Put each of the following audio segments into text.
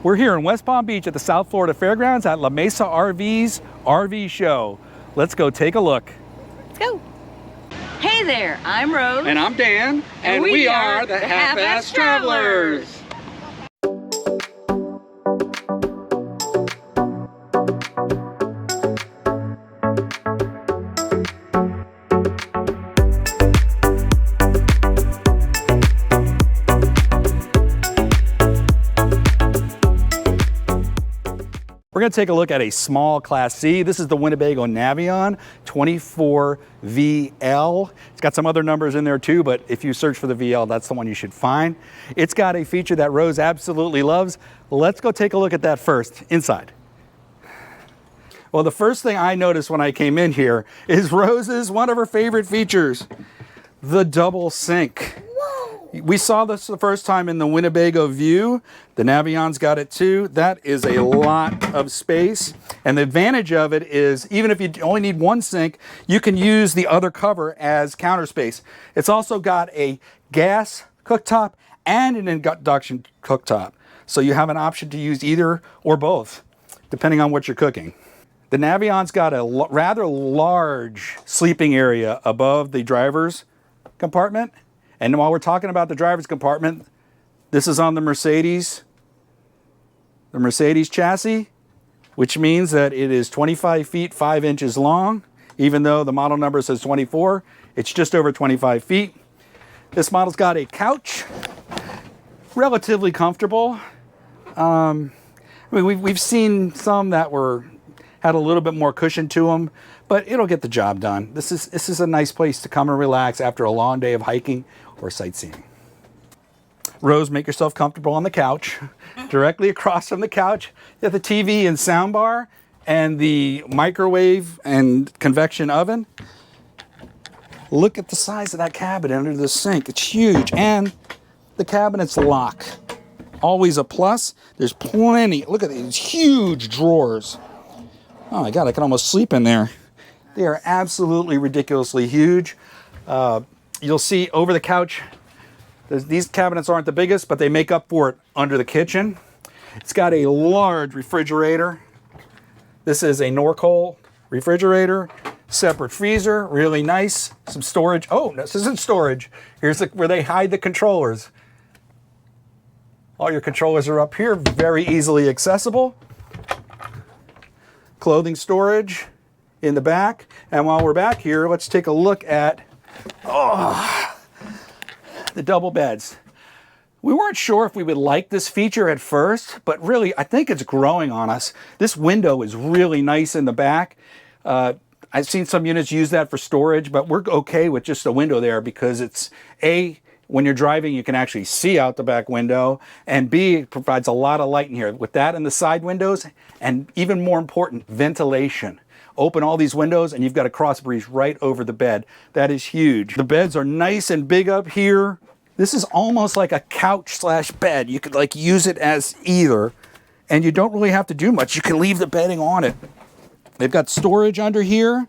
We're here in West Palm Beach at the South Florida Fairgrounds at La Mesa RV's RV show. Let's go take a look. Let's go. Hey there, I'm Rose. And I'm Dan. And we are the Half-Ass Travelers. We're going to take a look at a small Class C. This is the Winnebago Navion 24VL. It's got some other numbers in there too, but if you search for the VL, that's the one you should find. It's got a feature that Rose absolutely loves. Let's go take a look at that first, inside. Well, the first thing I noticed when I came in here is Rose's one of her favorite features, the double sink. We saw this the first time in the Winnebago View. The Navion's got it too. That is a lot of space. And the advantage of it is even if you only need one sink, you can use the other cover as counter space. It's also got a gas cooktop and an induction cooktop. So you have an option to use either or both, depending on what you're cooking. The Navion's got a rather large sleeping area above the driver's compartment. And while we're talking about the driver's compartment, this is on the Mercedes chassis, which means that it is 25 feet 5 inches long. Even though the model number says 24, it's just over 25 feet. This model's got a couch, relatively comfortable. I mean, we've seen some that had a little bit more cushion to them, but it'll get the job done. This is a nice place to come and relax after a long day of hiking or sightseeing. Rose, make yourself comfortable on the couch. Directly across from the couch, you have the TV and soundbar and the microwave and convection oven. Look at the size of that cabinet under the sink. It's huge, and the cabinets lock. Always a plus. There's plenty. Look at these huge drawers. Oh my God, I can almost sleep in there. They are absolutely ridiculously huge. You'll see over the couch, these cabinets aren't the biggest, but they make up for it under the kitchen. It's got a large refrigerator. This is a Norcold refrigerator, separate freezer, really nice. Some storage. Oh, this isn't storage. Here's where they hide the controllers. All your controllers are up here, very easily accessible. Clothing storage in the back. And while we're back here, let's take a look at the double beds. We weren't sure if we would like this feature at first, but really I think it's growing on us. This window is really nice in the back. I've seen some units use that for storage, but we're okay with just a window there because it's A, when you're driving, you can actually see out the back window, and B, it provides a lot of light in here. With that and the side windows, and even more important, ventilation. Open all these windows and you've got a cross breeze right over the bed. That is huge. The beds are nice and big up here. This is almost like a couch slash bed. You could like use it as either, and you don't really have to do much. You can leave the bedding on it. They've got storage under here,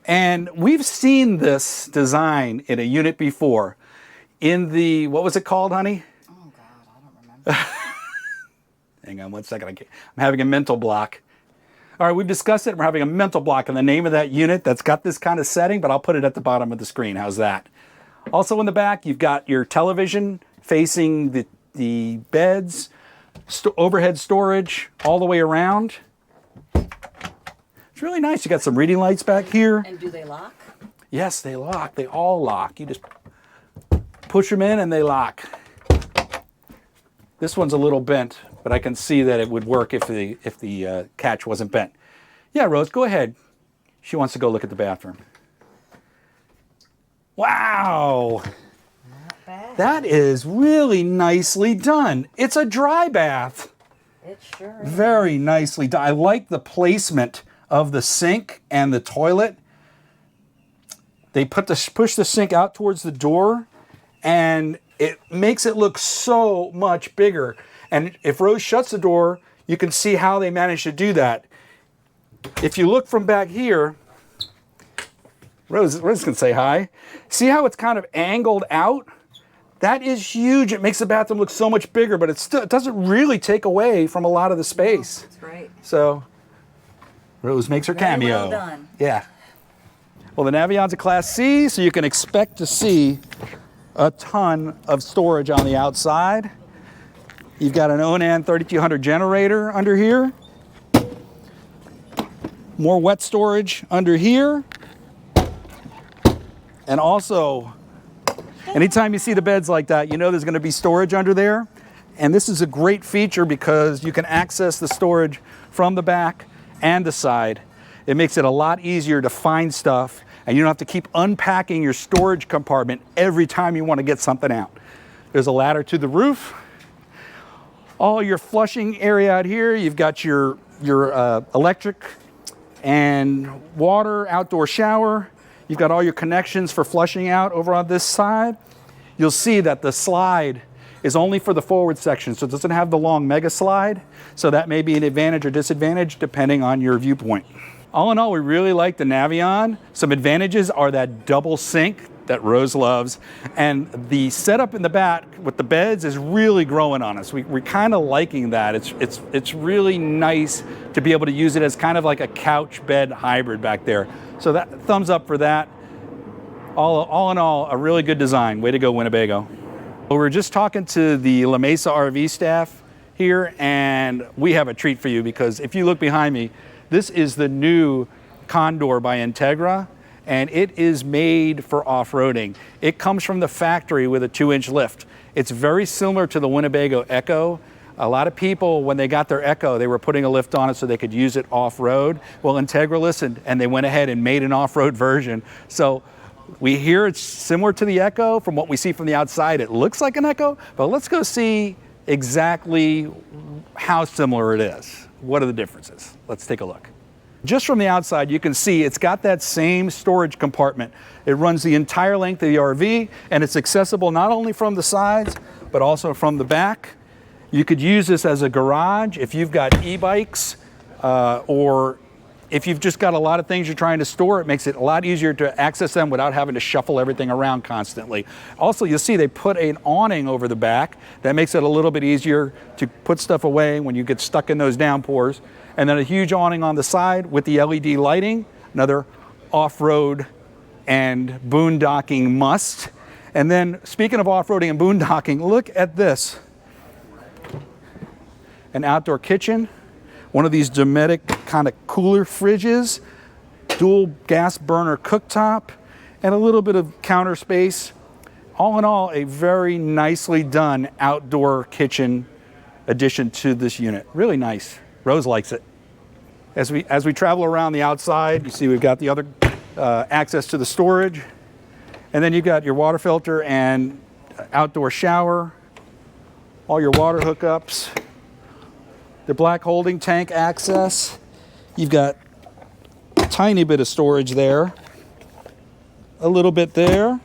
and we've seen this design in a unit before. In the, what was it called, honey? Oh God, I don't remember. Hang on one second, I'm having a mental block. All right, we've discussed it. We're having a mental block on the name of that unit that's got this kind of setting, but I'll put it at the bottom of the screen. How's that? Also in the back, you've got your television facing the beds, overhead storage all the way around. It's really nice. You got some reading lights back here. And do they lock? Yes, they lock. They all lock. You just push them in and they lock. This one's a little bent, but I can see that it would work if the catch wasn't bent. Yeah, Rose, go ahead. She wants to go look at the bathroom. Wow. Not bad. That is really nicely done. It's a dry bath. It sure is. Very nicely done. I like the placement of the sink and the toilet. They push the sink out towards the door, and it makes it look so much bigger. And if Rose shuts the door, you can see how they managed to do that. If you look from back here, Rose can say hi. See how it's kind of angled out? That is huge. It makes the bathroom look so much bigger, but it doesn't really take away from a lot of the space. That's right. So Rose makes her cameo. Well done. Yeah. Well, the Navion's a Class C, so you can expect to see a ton of storage on the outside. You've got an Onan 3200 generator under here. More wet storage under here. And also, anytime you see the beds like that, you know there's going to be storage under there. And this is a great feature because you can access the storage from the back and the side. It makes it a lot easier to find stuff, and you don't have to keep unpacking your storage compartment every time you want to get something out. There's a ladder to the roof. All your flushing area out here, you've got your electric and water, outdoor shower. You've got all your connections for flushing out over on this side. You'll see that the slide is only for the forward section, so it doesn't have the long mega slide. So that may be an advantage or disadvantage depending on your viewpoint. All in all, we really like the Navion. Some advantages are that double sink that Rose loves, and the setup in the back with the beds is really growing on us. We're kind of liking that. It's really nice to be able to use it as kind of like a couch bed hybrid back there. So that thumbs up for that. All in all, a really good design. Way to go, Winnebago. Well, we're just talking to the La Mesa RV staff here, and we have a treat for you because if you look behind me, this is the new Condor by Entegra, and it is made for off-roading. It comes from the factory with a 2-inch lift. It's very similar to the Winnebago Echo. A lot of people, when they got their Echo, they were putting a lift on it so they could use it off-road. Well, Entegra listened, and they went ahead and made an off-road version. So we hear it's similar to the Echo. From what we see from the outside, it looks like an Echo, but let's go see exactly how similar it is. What are the differences? Let's take a look. Just from the outside, you can see it's got that same storage compartment. It runs the entire length of the RV, and it's accessible not only from the sides, but also from the back. You could use this as a garage if you've got e-bikes, or if you've just got a lot of things you're trying to store. It makes it a lot easier to access them without having to shuffle everything around constantly. Also, you'll see they put an awning over the back. That makes it a little bit easier to put stuff away when you get stuck in those downpours. And then a huge awning on the side with the LED lighting, another off-road and boondocking must. And then speaking of off-roading and boondocking, look at this. An outdoor kitchen, one of these Dometic kind of cooler fridges, dual gas burner cooktop, and a little bit of counter space. All in all, a very nicely done outdoor kitchen addition to this unit. Really nice. Rose likes it. As we travel around the outside, you see we've got the other access to the storage, and then you've got your water filter and outdoor shower, all your water hookups, the black holding tank access. You've got a tiny bit of storage there, a little bit there.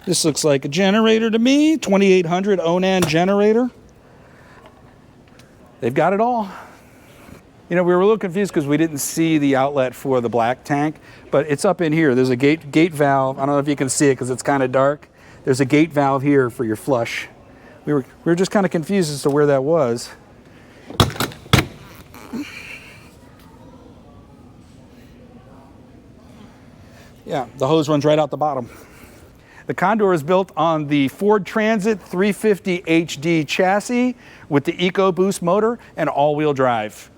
This looks like a generator to me, 2800 Onan generator. They've got it all. You know, we were a little confused because we didn't see the outlet for the black tank, but it's up in here. There's a gate valve. I don't know if you can see it because it's kind of dark. There's a gate valve here for your flush. We were just kind of confused as to where that was. Yeah, the hose runs right out the bottom. The Condor is built on the Ford Transit 350 HD chassis with the EcoBoost motor and all-wheel drive.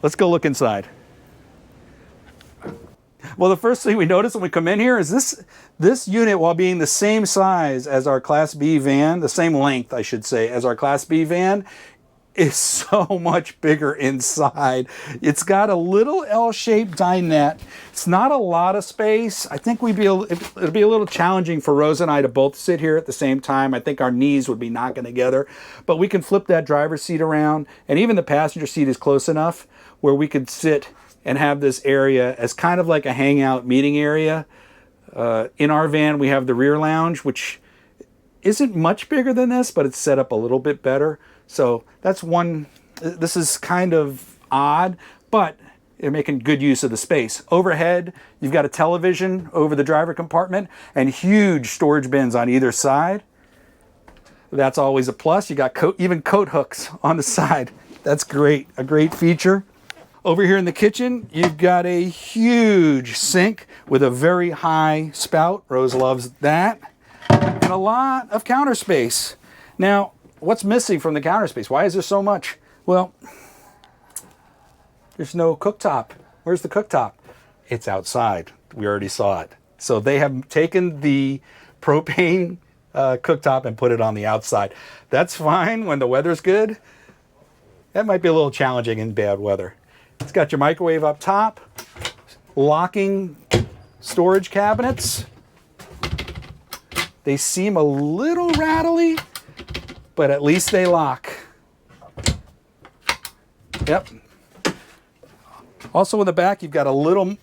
Let's go look inside. Well, the first thing we notice when we come in here is this unit, while being the same size as our Class B van, the same length, I should say, as our Class B van, is so much bigger inside. It's got a little L-shaped dinette. It's not a lot of space. I think it'll be a little challenging for Rose and I to both sit here at the same time. I think our knees would be knocking together, but we can flip that driver's seat around, and even the passenger seat is close enough where we could sit and have this area as kind of like a hangout meeting area. In our van, we have the rear lounge, which isn't much bigger than this, but it's set up a little bit better. So that's one. This is kind of odd, but you're making good use of the space. Overhead, you've got a television over the driver compartment and huge storage bins on either side. That's always a plus. You got even coat hooks on the side. That's great, a great feature. Over here in the kitchen, you've got a huge sink with a very high spout. Rose loves that. And a lot of counter space. Now, what's missing from the counter space? Why is there so much? Well, there's no cooktop. Where's the cooktop? It's outside. We already saw it. So they have taken the propane cooktop and put it on the outside. That's fine when the weather's good. That might be a little challenging in bad weather. It's got your microwave up top, locking storage cabinets. They seem a little rattly, but at least they lock. Yep. Also in the back, you've got a little,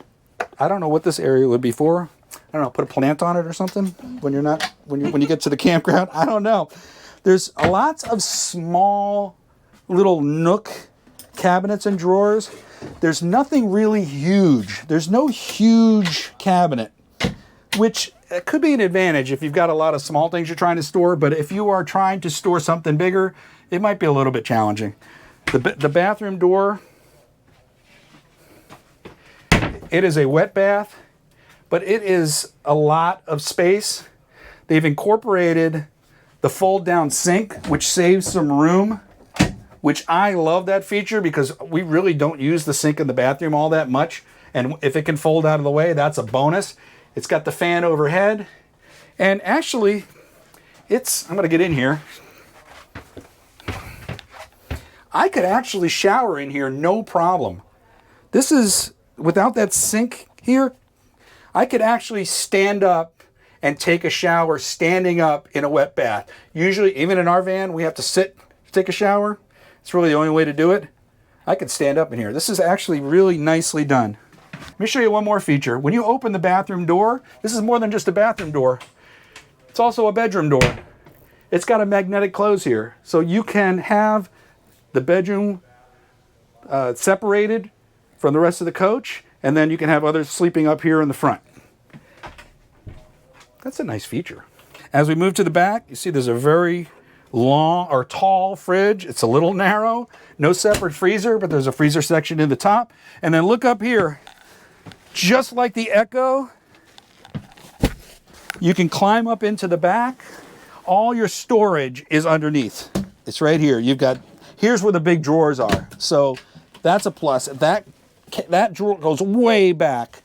I don't know what this area would be for. I don't know, put a plant on it or something when you're not, when you get to the campground. I don't know. There's lots of small little nook cabinets and drawers. There's nothing really huge. There's no huge cabinet, which could be an advantage if you've got a lot of small things you're trying to store, but if you are trying to store something bigger, it might be a little bit challenging. The bathroom door, it is a wet bath, but it is a lot of space. They've incorporated the fold-down sink, which saves some room, which I love that feature because we really don't use the sink in the bathroom all that much. And if it can fold out of the way, that's a bonus. It's got the fan overhead. And actually, I'm gonna get in here. I could actually shower in here, no problem. This is, without that sink here, I could actually stand up and take a shower standing up in a wet bath. Usually, even in our van, we have to sit to take a shower. It's really the only way to do it. I could stand up in here. This is actually really nicely done. Let me show you one more feature. When you open the bathroom door, this is more than just a bathroom door. It's also a bedroom door. It's got a magnetic close here. So you can have the bedroom separated from the rest of the coach, and then you can have others sleeping up here in the front. That's a nice feature. As we move to the back, you see there's a very long or tall fridge. It's a little narrow, no separate freezer, but there's a freezer section in the top. And then look up here, just like the Echo, you can climb up into the back. All your storage is underneath. It's right here. Here's where the big drawers are. So that's a plus. That drawer goes way back.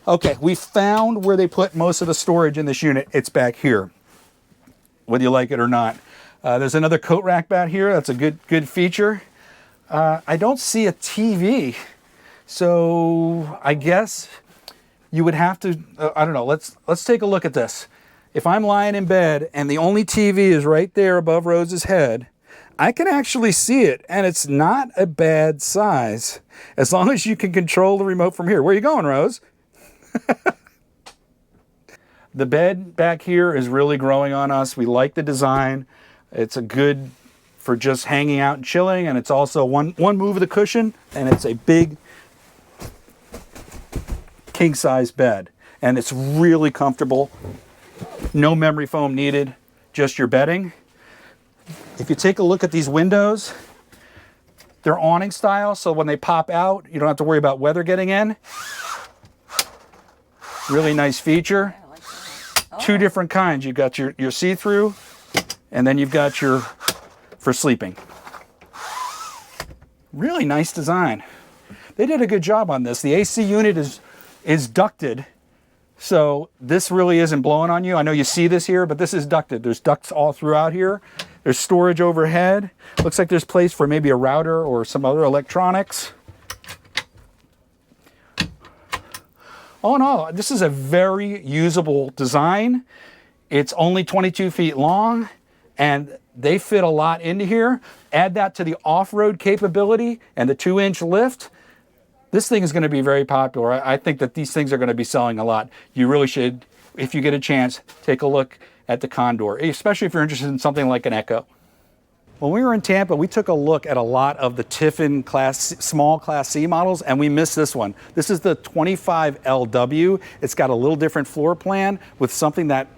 Okay, we found where they put most of the storage in this unit. It's back here, whether you like it or not. There's another coat rack back here. That's a good feature. I don't see a TV, so I guess you would have to, I don't know, let's take a look at this. If I'm lying in bed and the only TV is right there above Rose's head, I can actually see it, and it's not a bad size, as long as you can control the remote from here. Where are you going, Rose? The bed back here is really growing on us. We like the design. It's a good for just hanging out and chilling, and it's also one move of the cushion, and it's a big king-size bed, and it's really comfortable. No memory foam needed, just your bedding. If you take a look at these windows, they're awning style, so when they pop out, you don't have to worry about weather getting in. Really nice feature. Two different kinds. You've got your see-through, and then you've got your for sleeping. Really nice design. They did a good job on this. The AC unit is ducted, so this really isn't blowing on you. I know you see this here, but this is ducted. There's ducts all throughout here. There's storage overhead. Looks like there's place for maybe a router or some other electronics. All in all, this is a very usable design. It's only 22 feet long, and they fit a lot into here. Add that to the off-road capability and the 2-inch lift. This thing is going to be very popular. I think that these things are going to be selling a lot. You really should, if you get a chance, take a look at the Condor, especially if you're interested in something like an Echo. When we were in Tampa, we took a look at a lot of the Tiffin small Class C models, and we missed this one. This is the 25LW. It's got a little different floor plan with something that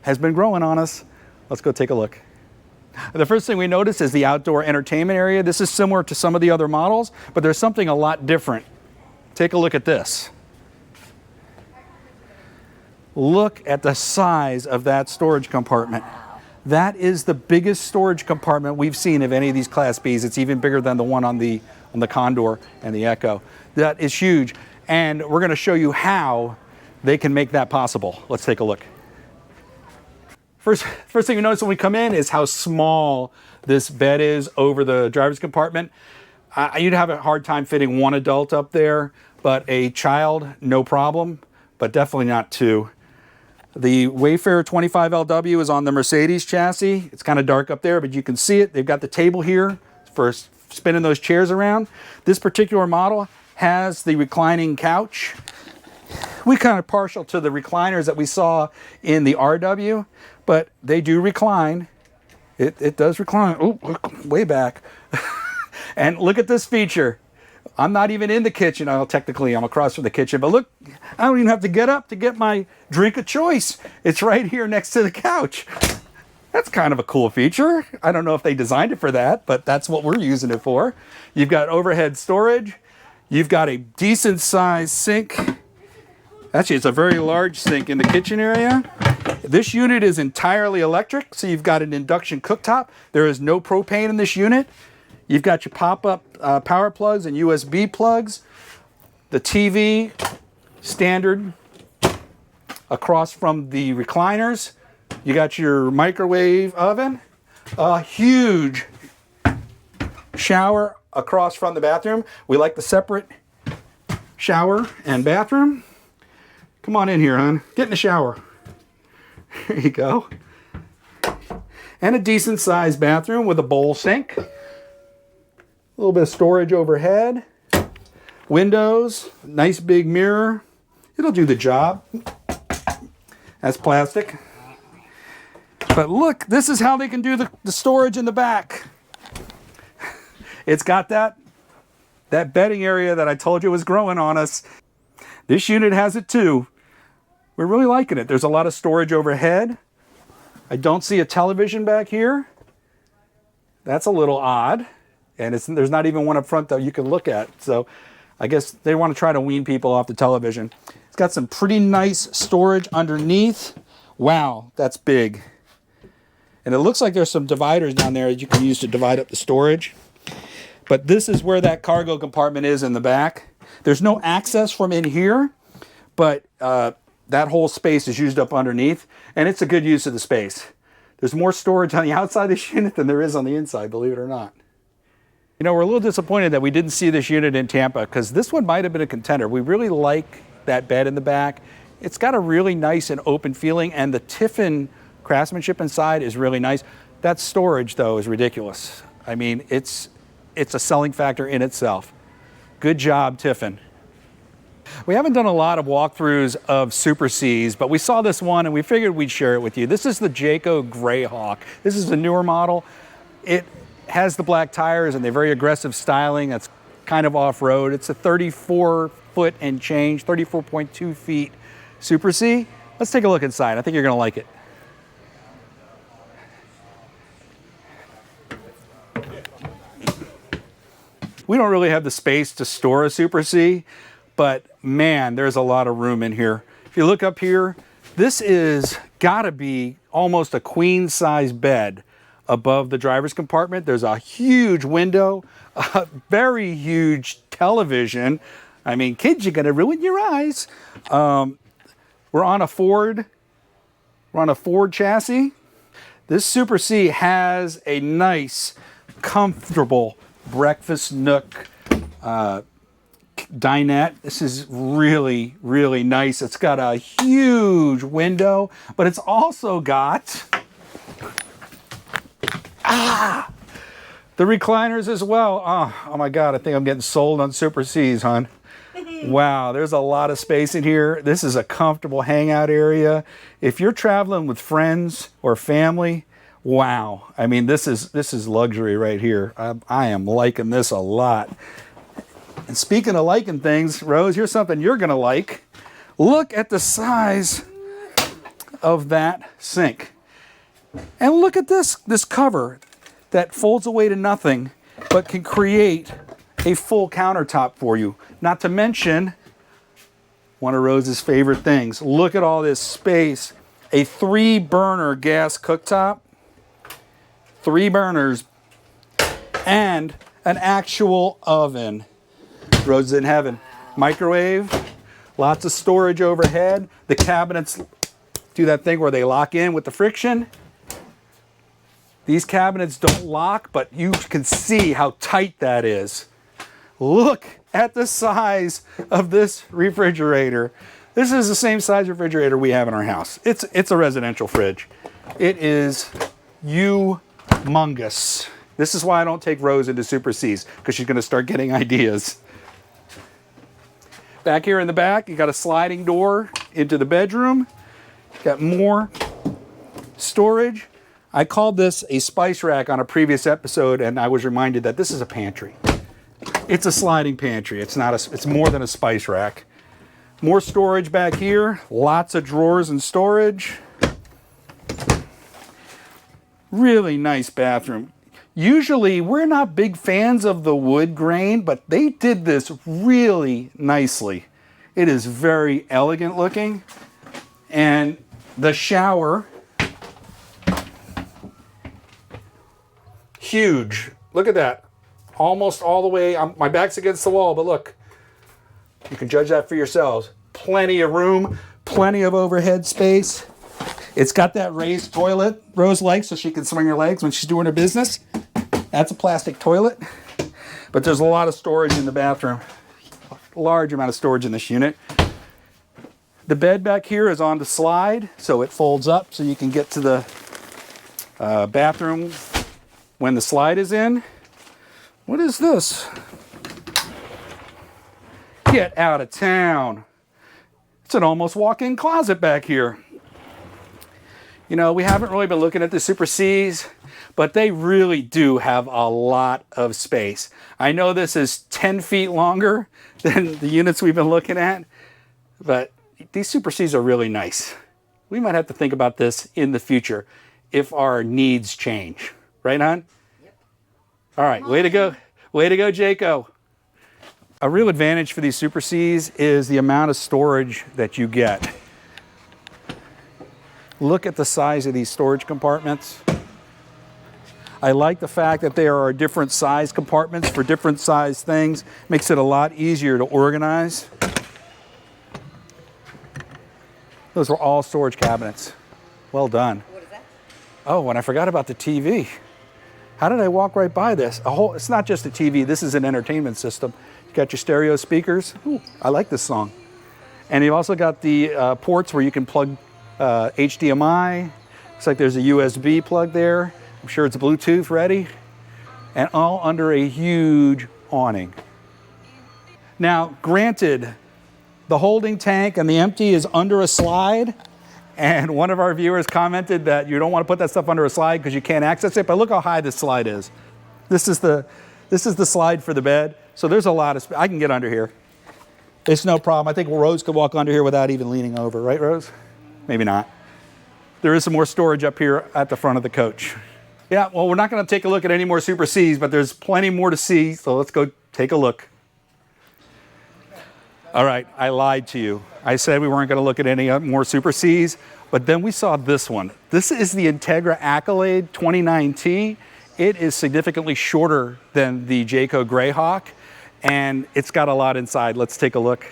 has been growing on us. Let's go take a look. The first thing we notice is the outdoor entertainment area. This is similar to some of the other models, but there's something a lot different. Take a look at this. Look at the size of that storage compartment. That is the biggest storage compartment we've seen of any of these Class Bs. It's even bigger than the one on the Condor and the Echo. That is huge, and we're going to show you how they can make that possible. Let's take a look. First thing you notice when we come in is how small this bed is over the driver's compartment. You'd have a hard time fitting one adult up there, but a child, no problem, but definitely not two. The Wayfarer 25LW is on the Mercedes chassis. It's kind of dark up there, but you can see it. They've got the table here for spinning those chairs around. This particular model has the reclining couch. We're kind of partial to the recliners that we saw in the RW, but they do recline. It does recline. Oh, way back. And look at this feature. I'm not even in the kitchen. Well, technically, I'm across from the kitchen, but look, I don't even have to get up to get my drink of choice. It's right here next to the couch. That's kind of a cool feature. I don't know if they designed it for that, but that's what we're using it for. You've got overhead storage. You've got a decent sized sink. Actually, it's a very large sink in the kitchen area. This unit is entirely electric, so you've got an induction cooktop. There is no propane in this unit. You've got your pop-up power plugs and USB plugs. The TV, standard. Across from the recliners, you got your microwave oven. A huge shower across from the bathroom. We like the separate shower and bathroom. Come on in here, hon. Get in the shower. There you go. And a decent sized bathroom with a bowl sink. A little bit of storage overhead. Windows, nice big mirror. It'll do the job. That's plastic. But look, this is how they can do the storage in the back. It's got that bedding area that I told you was growing on us. This unit has it too. We're really liking it. There's a lot of storage overhead. I don't see a television back here. That's a little odd. And there's not even one up front that you can look at. So I guess they want to try to wean people off the television. It's got some pretty nice storage underneath. Wow, that's big. And it looks like there's some dividers down there that you can use to divide up the storage. But this is where that cargo compartment is in the back. There's no access from in here, but that whole space is used up underneath, and it's a good use of the space. There's more storage on the outside of this unit than there is on the inside, believe it or not. You know, we're a little disappointed that we didn't see this unit in Tampa, because this one might have been a contender. We really like that bed in the back. It's got a really nice and open feeling, and the Tiffin craftsmanship inside is really nice. That storage, though, is ridiculous. I mean, it's a selling factor in itself. Good job, Tiffin. We haven't done a lot of walkthroughs of Super Cs, but we saw this one and we figured we'd share it with you. This is the Jayco Greyhawk. This is a newer model. It has the black tires and the very aggressive styling that's kind of off-road. It's a 34 foot and change, 34.2 feet Super C. Let's take a look inside. I think you're gonna like it. We don't really have the space to store a Super C, but man, there's a lot of room in here. If you look up here, this is gotta be almost a queen size bed above the driver's compartment. There's a huge window, a very huge television. I mean, kids, you're gonna ruin your eyes. We're on a Ford chassis. This Super C has a nice, comfortable breakfast nook dinette. This is really, really nice. It's got a huge window, but it's also got the recliners as well. Oh my God, I think I'm getting sold on Super Cs, hon. Wow, there's a lot of space in here. This is a comfortable hangout area. If you're traveling with friends or family, wow. I mean, this is luxury right here. I am liking this a lot. And speaking of liking things, Rose, here's something you're gonna like. Look at the size of that sink. And look at this cover that folds away to nothing, but can create a full countertop for you. Not to mention, one of Rose's favorite things. Look at all this space. A 3-burner gas cooktop, 3 burners, and an actual oven. Rose is in heaven. Microwave, lots of storage overhead. The cabinets do that thing where they lock in with the friction. These cabinets don't lock, but you can see how tight that is. Look at the size of this refrigerator. This is the same size refrigerator we have in our house. It's a residential fridge. It is humongous. This is why I don't take Rose into Super C's, because she's gonna start getting ideas. Back here in the back, you got a sliding door into the bedroom. Got more storage. I called this a spice rack on a previous episode, and I was reminded that this is a pantry. It's a sliding pantry. It's more than a spice rack. More storage back here. Lots of drawers and storage. Really nice bathroom. Usually, we're not big fans of the wood grain, but they did this really nicely. It is very elegant looking. And the shower, huge. Look at that. Almost all the way. My back's against the wall, but look. You can judge that for yourselves. Plenty of room, plenty of overhead space. It's got that raised toilet Rose likes so she can swing her legs when she's doing her business. That's a plastic toilet. But there's a lot of storage in the bathroom. A large amount of storage in this unit. The bed back here is on the slide, so it folds up so you can get to the bathroom when the slide is in. What is this? Get out of town. It's an almost walk-in closet back here. You know, we haven't really been looking at the Super C's, but they really do have a lot of space. I know this is 10 feet longer than the units we've been looking at, but these Super C's are really nice. We might have to think about this in the future if our needs change. Right, hon? Yep. All right, way to go. Way to go, Jayco. A real advantage for these Super C's is the amount of storage that you get. Look at the size of these storage compartments. I like the fact that there are different size compartments for different size things. Makes it a lot easier to organize. Those were all storage cabinets. Well done. What is that? Oh, and I forgot about the TV. How did I walk right by this? It's not just a TV, this is an entertainment system. You got your stereo speakers. Ooh, I like this song. And you've also got the ports where you can plug HDMI. Looks like there's a USB plug there. I'm sure it's Bluetooth ready. And all under a huge awning. Now, granted, the holding tank and the empty is under a slide. And one of our viewers commented that you don't want to put that stuff under a slide because you can't access it, but look how high this slide is. This is the slide for the bed. So there's a lot of space. I can get under here. It's no problem. I think Rose could walk under here without even leaning over, right, Rose? Maybe not. There is some more storage up here at the front of the coach. Yeah, well, we're not going to take a look at any more Super C's, but there's plenty more to see, so let's go take a look. All right, I lied to you. I said we weren't going to look at any more Super C's, but then we saw this one. This is the Entegra Accolade 29T. It is significantly shorter than the Jayco Greyhawk, and it's got a lot inside. Let's take a look.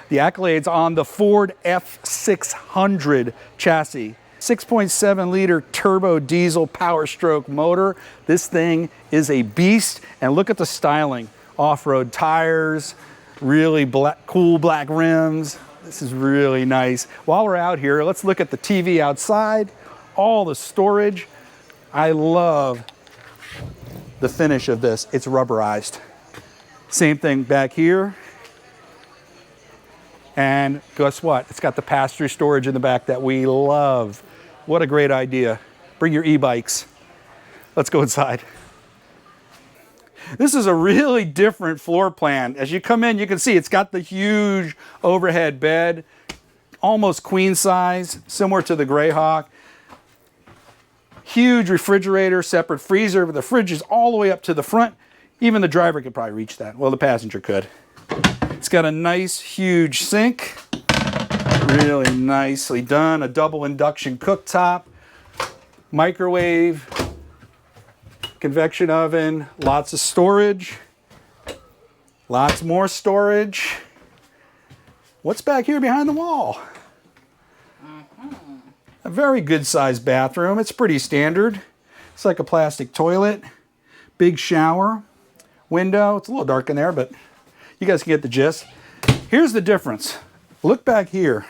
The Accolade's on the Ford F600 chassis. 6.7 liter turbo diesel power stroke motor. This thing is a beast, and look at the styling. Off-road tires, really cool black rims. This is really nice. While we're out here, let's look at the TV outside, all the storage. I love the finish of this. It's rubberized. Same thing back here. And guess what? It's got the pass-through storage in the back that we love. What a great idea. Bring your e-bikes. Let's go inside. This is a really different floor plan. As you come in, you can see it's got the huge overhead bed, almost queen size, similar to the Greyhawk. Huge refrigerator, separate freezer, but the fridge is all the way up to the front. Even the driver could probably reach that. Well, the passenger could. It's got a nice, huge sink. Really nicely done. A double induction cooktop, microwave, convection oven, lots of storage, lots more storage. What's back here behind the wall? A very good sized bathroom. It's pretty standard. It's like a plastic toilet, big shower, window. It's a little dark in there, but you guys can get the gist. Here's the difference. Look back here.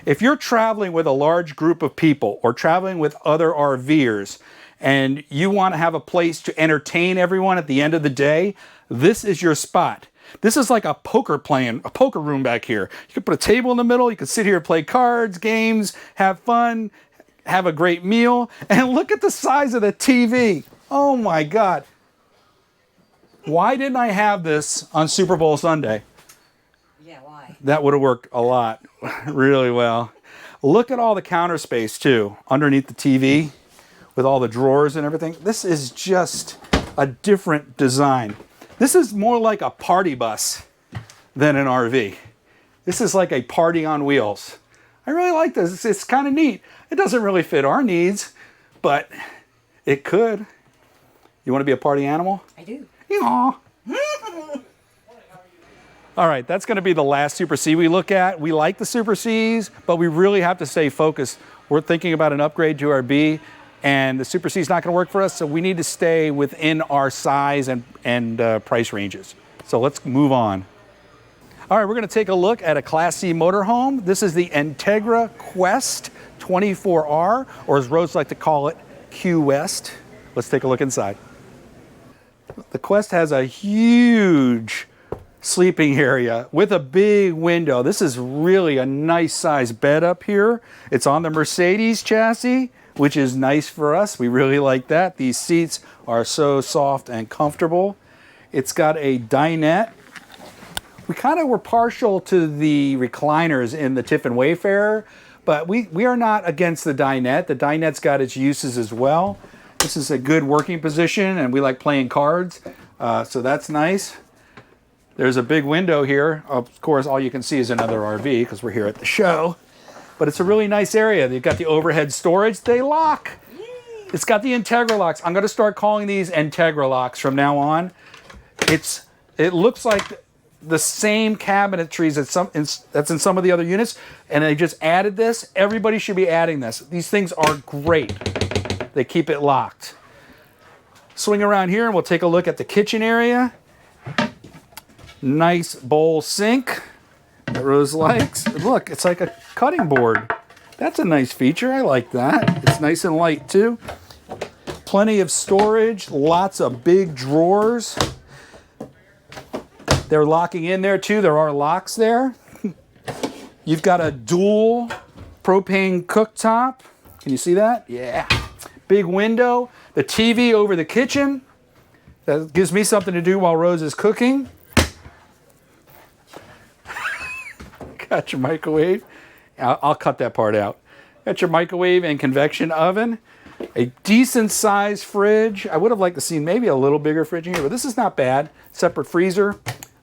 If you're traveling with a large group of people or traveling with other RVers and you want to have a place to entertain everyone at the end of the day, this is your spot. This is like a poker room back here. You can put a table in the middle. You can sit here and play cards, games, have fun, have a great meal. And look at the size of the TV. Oh my God. Why didn't I have this on Super Bowl Sunday? Yeah, why? That would have worked a lot, really well. Look at all the counter space too, underneath the TV with all the drawers and everything. This is just a different design. This is more like a party bus than an RV. This is like a party on wheels. I really like this. It's kind of neat. It doesn't really fit our needs, but it could. You want to be a party animal? I do. Aw. All right, that's going to be the last Super C we look at. We like the Super Cs, but we really have to stay focused. We're thinking about an upgrade to our B, and the Super C is not going to work for us, so we need to stay within our size and price ranges. So let's move on. All right, we're going to take a look at a Class C motorhome. This is the Entegra Qwest 24R, or as Rose like to call it, Qwest. Let's take a look inside. The Qwest has a huge sleeping area with a big window. This is really a nice size bed up here. It's on the Mercedes chassis, which is nice for us. We really like that. These seats are so soft and comfortable. It's got a dinette. We kind of were partial to the recliners in the Tiffin Wayfarer, but we are not against the dinette. The dinette's got its uses as well. This is a good working position, and we like playing cards, so that's nice. There's a big window here. Of course, all you can see is another RV because we're here at the show. But it's a really nice area. They've got the overhead storage. They lock. Yay. It's got the Entegra locks. I'm going to start calling these Entegra locks from now on. It looks like the same cabinetries that's in some of the other units, and they just added this. Everybody should be adding this. These things are great. They keep it locked. Swing around here and we'll take a look at the kitchen area. Nice bowl sink that Rose likes. Look, it's like a cutting board. That's a nice feature. I like that. It's nice and light too. Plenty of storage, lots of big drawers. They're locking in there too. There are locks there. You've got a dual propane cooktop. Can you see that? Yeah. Big window. The TV over the kitchen. That gives me something to do while Rose is cooking. Got your microwave. I'll cut that part out. Got your microwave and convection oven. A decent sized fridge. I would have liked to see maybe a little bigger fridge in here, but this is not bad. Separate freezer,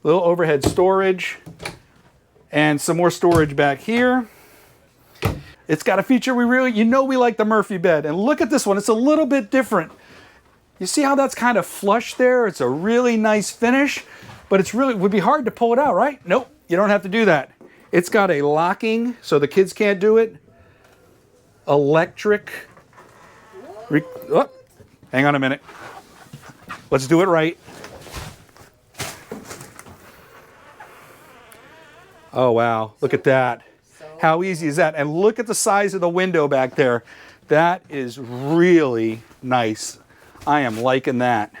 little overhead storage, and some more storage back here. It's got a feature we like the Murphy bed. And look at this one. It's a little bit different. You see how that's kind of flush there? It's a really nice finish, but it would be hard to pull it out, right? Nope, you don't have to do that. It's got a locking, so the kids can't do it. Electric. Oh, hang on a minute. Let's do it right. Oh, wow. Look at that. How easy is that? And look at the size of the window back there. That is really nice. I am liking that.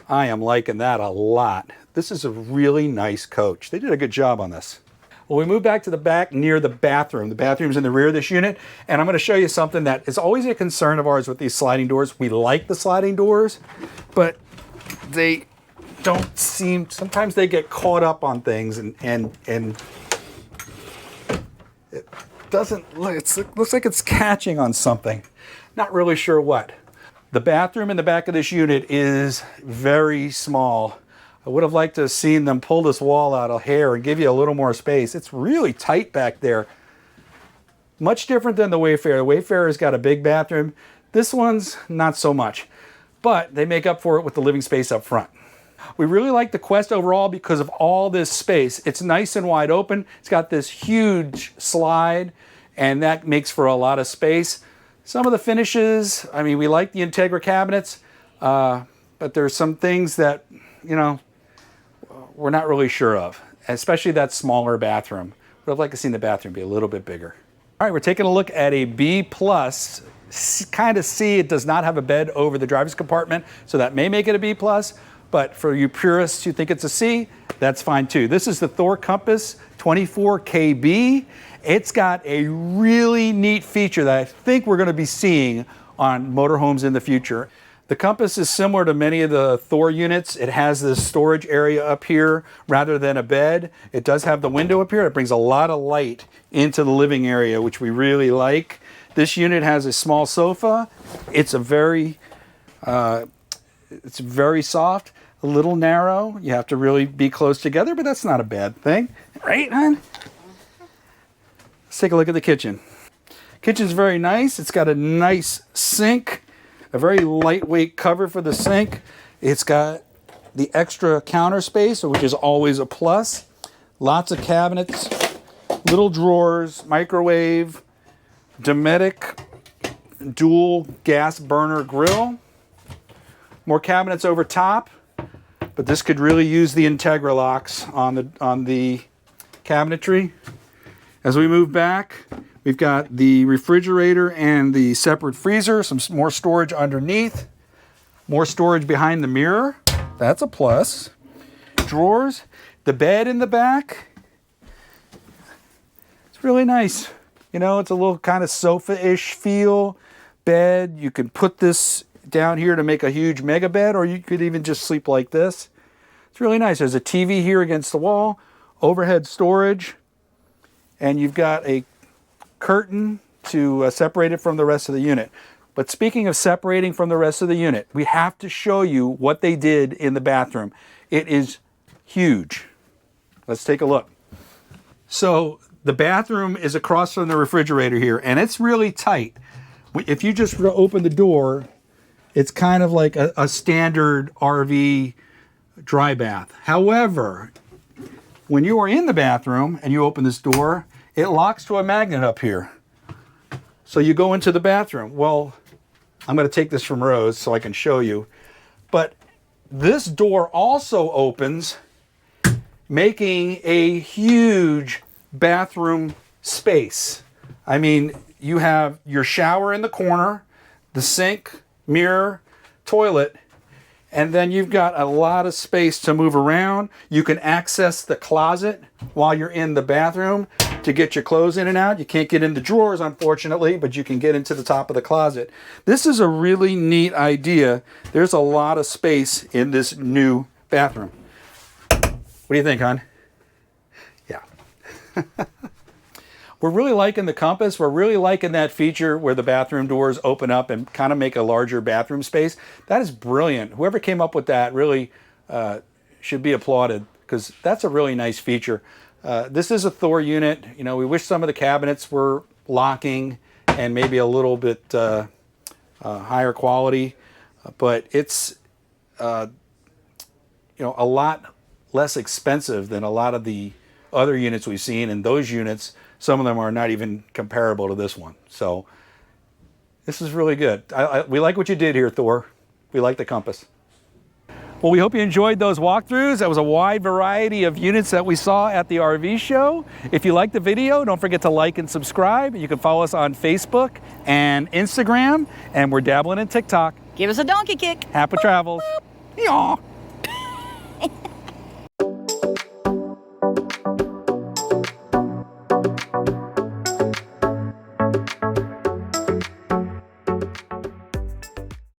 I am liking that a lot. This is a really nice coach. They did a good job on this. Well, we move back to the back near the bathroom. The bathroom's in the rear of this unit, and I'm going to show you something that is always a concern of ours with these sliding doors. We like the sliding doors, but they don't seem, sometimes they get caught up on things and doesn't look, looks like it's catching on something. Not really sure what. The bathroom in the back of this unit is very small. I would have liked to have seen them pull this wall out of here and give you a little more space. It's really tight back there. Much different than the Wayfarer. The Wayfarer's got a big bathroom. This one's not so much, but they make up for it with the living space up front. We really like the Qwest overall because of all this space. It's nice and wide open. It's got this huge slide, and that makes for a lot of space. Some of the finishes, I mean, we like the Entegra cabinets, but there's some things that, you know, we're not really sure of, especially that smaller bathroom. But I'd like to see the bathroom be a little bit bigger. All right, we're taking a look at a B+. Kind of C, it does not have a bed over the driver's compartment, so that may make it a B+. But for you purists who think it's a C, that's fine too. This is the Thor Compass 24KB. It's got a really neat feature that I think we're going to be seeing on motorhomes in the future. The Compass is similar to many of the Thor units. It has this storage area up here rather than a bed. It does have the window up here. It brings a lot of light into the living area, which we really like. This unit has a small sofa. It's very soft, a little narrow. You have to really be close together, but that's not a bad thing. Right, hon? Let's take a look at the kitchen. Kitchen's very nice. It's got a nice sink, a very lightweight cover for the sink. It's got the extra counter space, which is always a plus. Lots of cabinets, little drawers, microwave, Dometic dual gas burner grill. More cabinets over top, but this could really use the Entegra locks on the cabinetry. As we move back, we've got the refrigerator and the separate freezer, some more storage underneath, more storage behind the mirror. That's a plus. Drawers, the bed in the back. It's really nice. You know, it's a little kind of sofa-ish feel. Bed, you can put this down here to make a huge mega bed, or you could even just sleep like this. It's really nice. There's a TV here against the wall, overhead storage, and you've got a curtain to separate it from the rest of the unit. But speaking of separating from the rest of the unit, we have to show you what they did in the bathroom. It is huge. Let's take a look. So the bathroom is across from the refrigerator here, and it's really tight. If you just open the door, it's kind of like a standard RV dry bath. However, when you are in the bathroom and you open this door, it locks to a magnet up here. So you go into the bathroom. Well, I'm going to take this from Rose so I can show you. But this door also opens, making a huge bathroom space. I mean, you have your shower in the corner, the sink, mirror, toilet, and then you've got a lot of space to move around. You can access the closet while you're in the bathroom to get your clothes in and out. You can't get in the drawers, unfortunately, but you can get into the top of the closet. This is a really neat idea. There's a lot of space in this new bathroom. What do you think, hon? Yeah. We're really liking the Compass. We're really liking that feature where the bathroom doors open up and kind of make a larger bathroom space. That is brilliant. Whoever came up with that really should be applauded, because that's a really nice feature. This is a Thor unit. You know, we wish some of the cabinets were locking and maybe a little bit higher quality, but it's you know, a lot less expensive than a lot of the other units we've seen, and those units, some of them are not even comparable to this one. So this is really good. We like what you did here, Thor. We like the Compass. Well, we hope you enjoyed those walkthroughs. That was a wide variety of units that we saw at the RV show. If you liked the video, don't forget to like and subscribe. You can follow us on Facebook and Instagram, and we're dabbling in TikTok. Give us a donkey kick. Happy travels. Yaw.